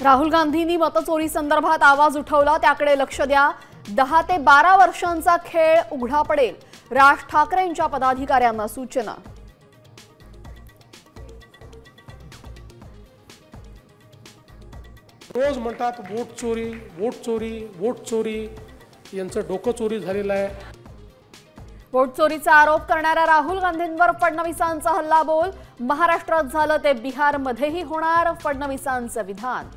राहुल गांधींनी मतचोरी संदर्भात आवाज उठवला, त्याकडे लक्ष द्या। 10 ते 12 वर्षांचा खेळ उघडा पडेल, राज ठाकरेंच्या पदाधिकाऱ्यांना सूचना। रोज म्हणतात वोट चोरी, वोट चोरी, वोट चोरी, यांचं डोकं चोरी झालेलं आहे। वोट चोरीचा आरोप करणाऱ्या राहुल गांधींवर फडणवीसांचा हल्लाबोल। महाराष्ट्रात झालं ते बिहारमध्येही होणार, फडणवीसांचं विधान।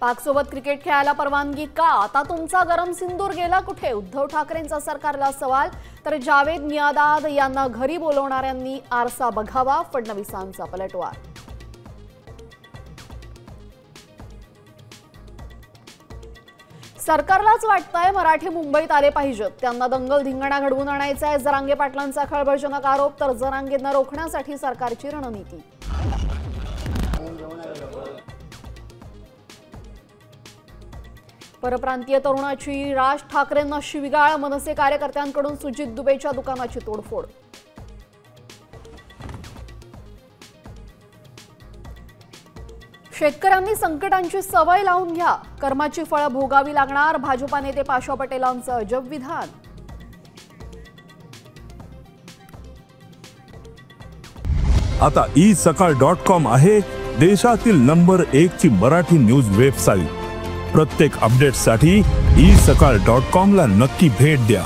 पाकसोबत क्रिकेट खेळायला परवानगी का? आता तुमचा गरम सिंदूर गेला कुठे? उद्धव ठाकरेंचा सरकारला सवाल। तर जावेद मियादाद यांना घरी बोलवणाऱ्यांनी आरसा बघावा, फडणवीसांचा पलटवार। सरकारलाच वाटतंय मराठी मुंबईत आले पाहिजेत, त्यांना दंगल धिंगाणा घडवून आणायचा आहे। जरांगे पाटलांचा खळबळजनक आरोप, तर जरांगेंना रोखण्यासाठी सरकारची रणनीती। परप्रांतीय तरुणाची राज ठाकरेंना शिवीगाळ, मनसे कार्यकर्त्यांकडून सुजित दुबेच्या दुकानाची तोडफोड। शेतकऱ्यांनी संकटांची सवय लावून घ्या, कर्माची फळं भोगावी लागणार, भाजपा नेते पाशा पटेलांचं अजब विधान। आता isakal.com आहे देशातील नंबर 1 ची मराठी न्यूज वेबसाईट। प्रत्येक अपडेटसाठी isakal.com ला नक्की भेट द्या।